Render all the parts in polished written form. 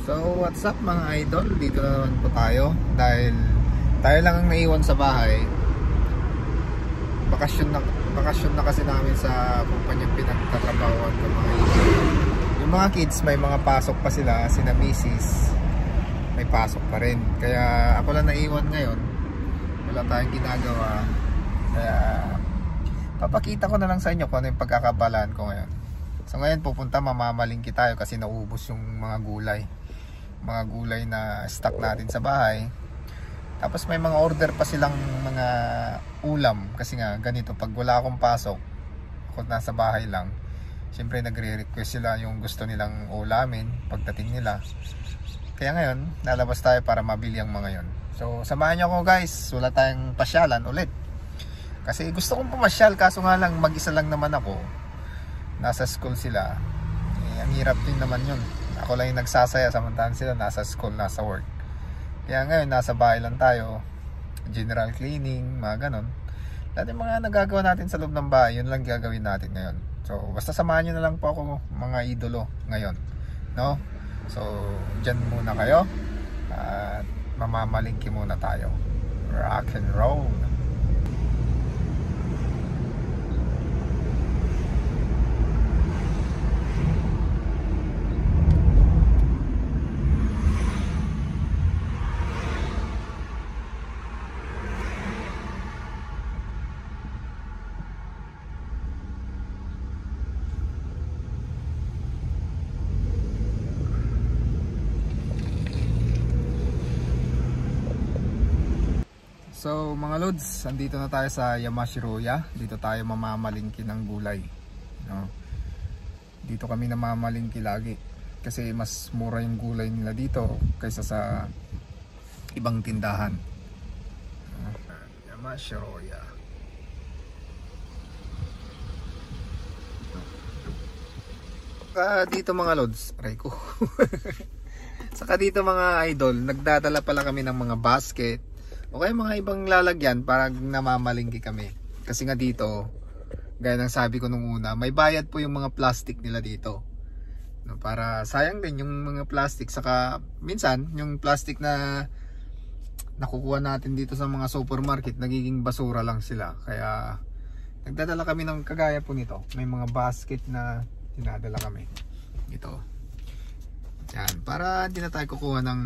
So what's up mga idol, dito na naman po tayo dahil tayo lang ang naiwan sa bahay. Bakasyon na kasi namin sa kumpanyang pinagtatrabahoan ko mga idol. Yung mga kids may mga pasok pa sila, sina misis may pasok pa rin. Kaya ako lang naiwan ngayon, wala tayong ginagawa. Kaya papakita ko na lang sa inyo kung ano yung pagkakabalaan ko ngayon. So ngayon pupunta, mamamalingki tayo kasi naubos yung mga gulay na stock natin sa bahay. Tapos may mga order pa silang mga ulam kasi nga ganito, pag wala akong pasok, ako nasa bahay lang, syempre nagre-request sila yung gusto nilang ulamin pagdating nila. Kaya ngayon lalabas tayo para mabili ang mga yon. So samahan nyo ako guys, wala tayong pasyalan ulit kasi gusto kong pumasyal, kaso nga lang mag-isa lang naman ako, nasa school sila. Ang hirap din naman yun, ako lang yung nagsasaya samantahan sila nasa school, nasa work. Kaya ngayon nasa bahay lang tayo, general cleaning, mga ganon. Lahat yung mga nagagawa natin sa loob ng bahay, yun lang gagawin natin ngayon. So basta samahan nyo na lang po ako mga idolo ngayon, no? So dyan muna kayo at mamamalingki muna tayo. Rock and roll. So mga lods, andito na tayo sa Yamashiroya. Dito tayo mamamalingki ng gulay, no? Dito kami namamalingki lagi kasi mas mura yung gulay nila dito kaysa sa ibang tindahan. Yamashiroya. Dito mga lods, aray ko. Saka dito mga idol, nagdadala pala kami ng mga basket o kaya mga ibang lalagyan para namamalingki kami. Kasi nga dito, gaya ng sabi ko nung una, may bayad po yung mga plastic nila dito, no, para sayang din yung mga plastic. Saka minsan yung plastic na nakukuha natin dito sa mga supermarket, nagiging basura lang sila. Kaya nagdadala kami ng kagaya po nito. May mga basket na dinadala kami ito. Yan, para hindi na tayo kukuha ng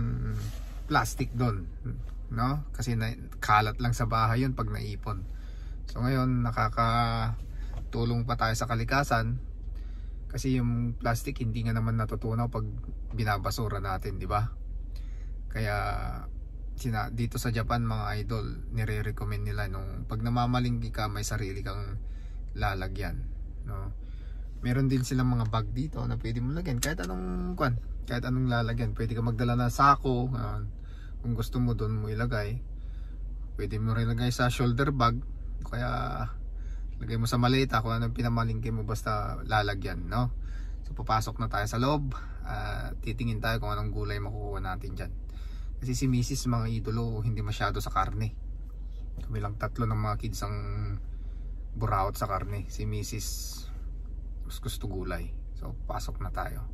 plastic doon, no? Kasi kalat lang sa bahay yun pag naipon. So ngayon nakakatulong pa tayo sa kalikasan kasi yung plastic hindi nga naman natutunaw pag binabasura natin, di ba? Kaya dito sa Japan mga idol, nire-recommend nila nung pag namamalingki ka may sarili kang lalagyan, no? Meron din silang mga bag dito na pwede mo lagyan kahit anong lalagyan. Pwede ka magdala na sako, kung gusto mo doon mo ilagay. Pwede mo rin ilagay sa shoulder bag, kaya lagay mo sa maleta kung anong pinamalingki mo, basta lalagyan, no? So papasok na tayo sa loob at titingin tayo kung anong gulay makukuha natin dyan. Kasi si misis mga idolo hindi masyado sa karne. Kami lang tatlo ng mga kids ang buraot sa karne. Si misis gusto gulay. So pasok na tayo.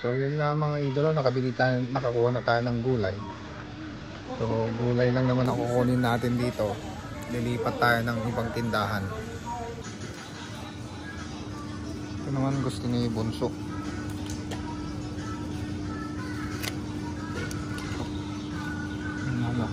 So yun na mga idolo, nakakuha na tayo ng gulay. So gulay lang naman ang kukunin natin dito. Lilipat tayo ng ibang tindahan. Ito naman gusto ni Bunso. Ano?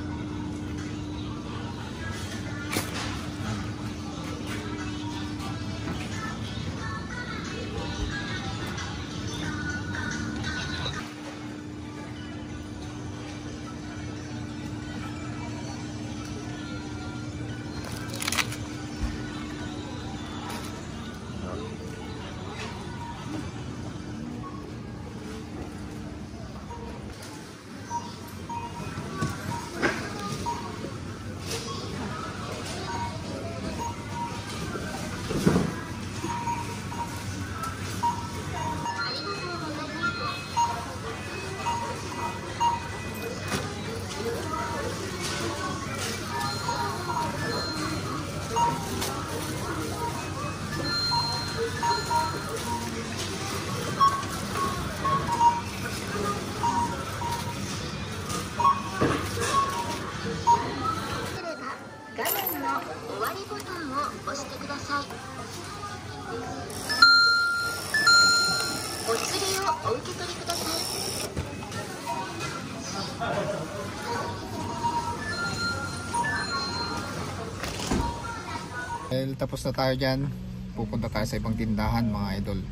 Well, tapos na tayo dyan. Pupunta tayo sa ibang tindahan mga idol.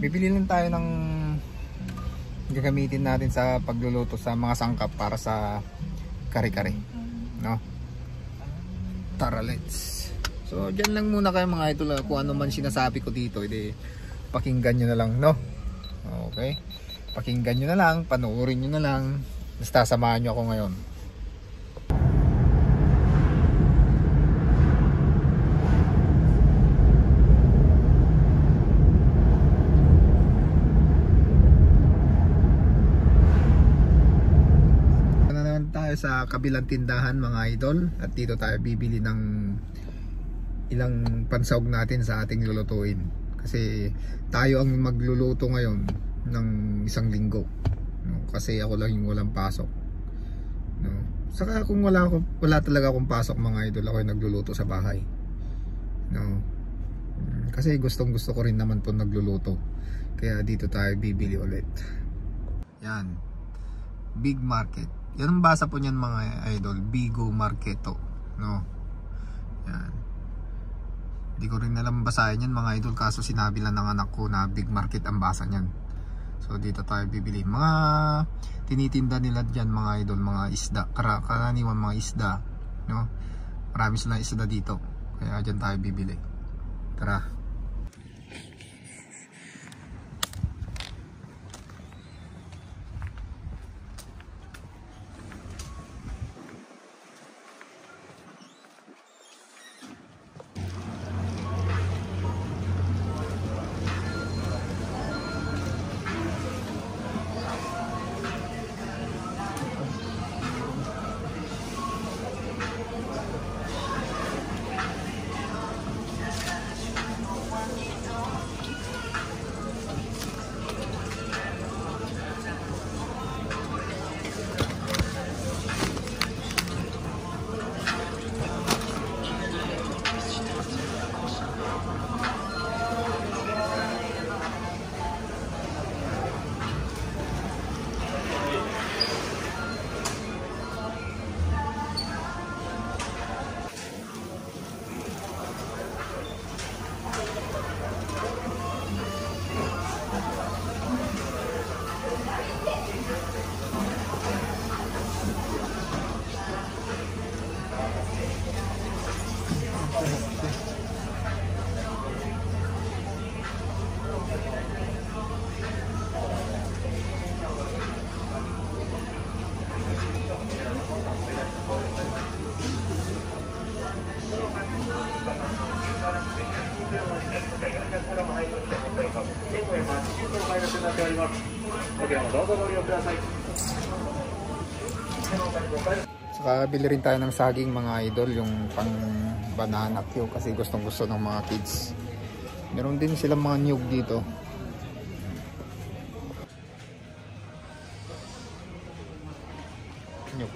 Bibili lang tayo ng gagamitin natin sa pagluluto sa mga sangkap para sa kare-kare, no? Tara, let's. So dyan lang muna kayo mga idol. Kung ano man sinasabi ko dito, edi pakinggan nyo na lang, no? Okay, pakinggan nyo na lang, panoorin nyo na lang. Basta samahan nyo ako ngayon. Sa kabilang tindahan mga idol, at dito tayo bibili ng ilang pansahog natin sa ating lulutuin, kasi tayo ang magluluto ngayon ng isang linggo, no? Kasi ako lang yung walang pasok, no? Saka kung wala talaga akong pasok mga idol, ako yung nagluluto sa bahay, no? Kasi gustong gusto ko rin naman po nagluluto, kaya dito tayo bibili ulit. Yan, Big Market. Yan ang basa po niyan mga idol, Bigo Marketo, no? Yan. Hindi ko rin alam basahin yan mga idol, kaso sinabi lang ng anak ko na Big Market ang basa niyan. So dito tayo bibili. Mga tinitinda nila diyan mga idol, mga isda, karaniwan mga isda, no? Marami silang isda dito. Kaya diyan tayo bibili. Tara. Saka bili rin tayo ng saging mga idol, yung pang banana cue, kasi gustong gusto ng mga kids. Meron din silang mga nyug dito. Nyug.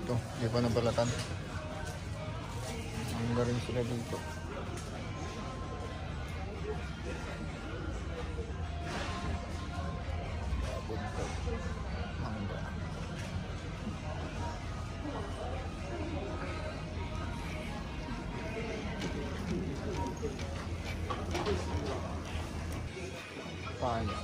Ito, di pa nabalatan. Ang galing sila dito. Mangga. Paano?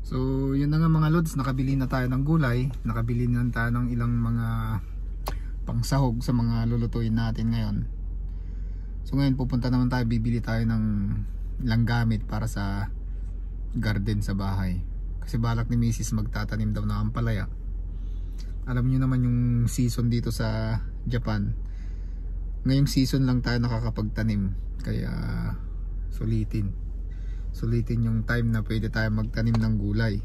So yun na nga mga lods, nakabili na tayo ng gulay, nakabili na tayo ng ilang mga pangsahog sa mga lulutuin natin ngayon. So ngayon pupunta naman tayo, bibili tayo ng ilang gamit para sa garden sa bahay. Kasi balak ni Mrs. magtatanim daw ng ampalaya. Alam niyo naman yung season dito sa Japan, ngayong season lang tayo nakakapagtanim, kaya sulitin yung time na pwede tayo magtanim ng gulay.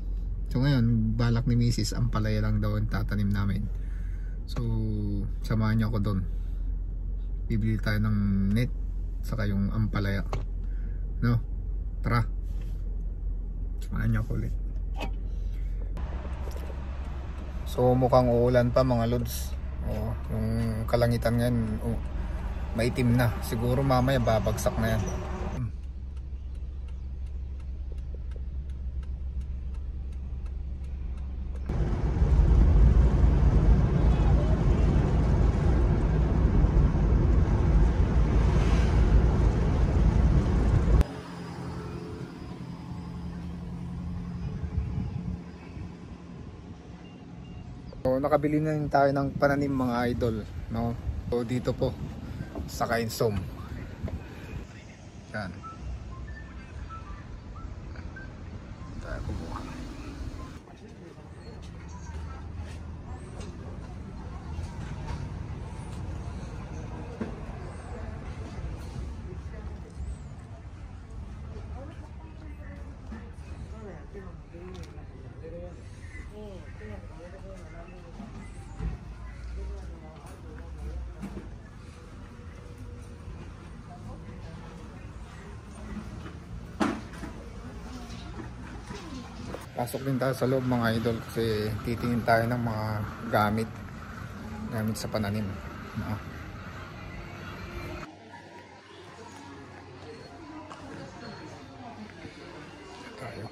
So ngayon balak ni Mrs. ampalaya lang daw ang tatanim namin. So samahan niyo ako doon, bibili tayo ng net saka yung ampalaya, no? Tara, samahan niyo ako ulit. So mukhang uulan pa mga lods. Yung kalangitan ngayon maitim na, siguro mamaya babagsak na yan. So nakabili na rin tayo ng pananim mga idol, no? So dito po sa Kainsom. Yan. Tayo kumuha. Pasok din tayo sa loob mga idol kasi titingin tayo ng mga gamit sa pananim, no? Tayo.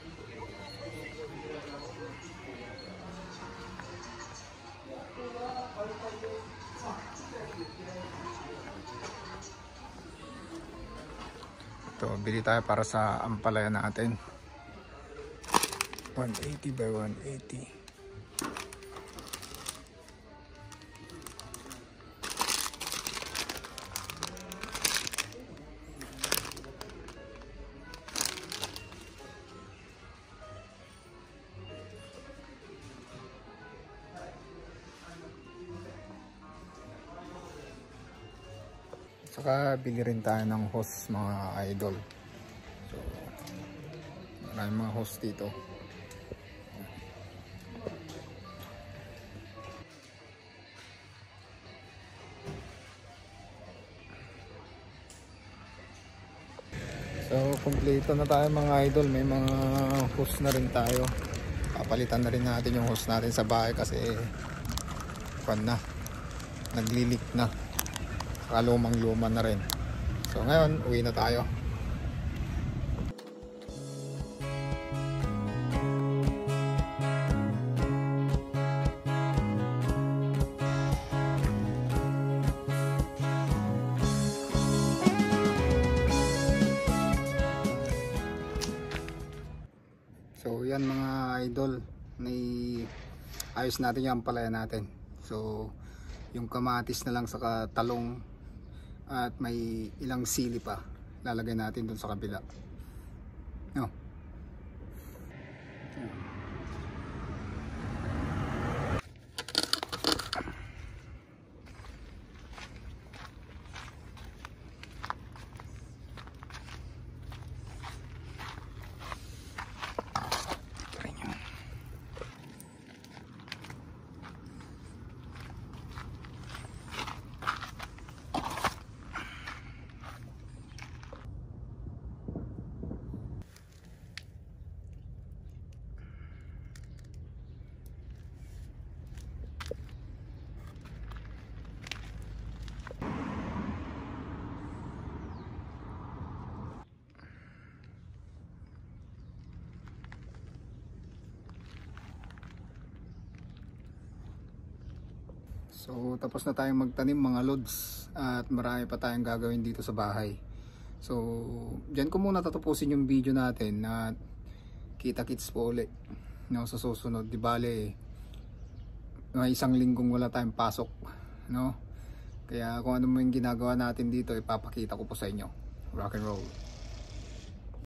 Ito, bili tayo para sa ampalaya natin. 180 by 180. Saka bili rin tayo ng hose mga idol. So maraming mga hose dito. So kumpleto na tayo mga idol, may mga hose na rin tayo. Papalitan na rin natin yung hose natin sa bahay kasi naglilik na, kalumang luma na rin. So ngayon uwi na tayo. idol, ayos natin yung ampalaya natin. So yung kamatis na lang sa talong at may ilang sili pa lalagay natin dun sa kabila, no? So tapos na tayong magtanim mga lods, at marami pa tayong gagawin dito sa bahay. So dyan ko muna tatapusin yung video natin, at kita-kits po ulit, no, sa susunod. Di bale may isang linggong wala tayong pasok, no? Kaya kung ano mo yung ginagawa natin dito, ipapakita ko po sa inyo. Rock and roll.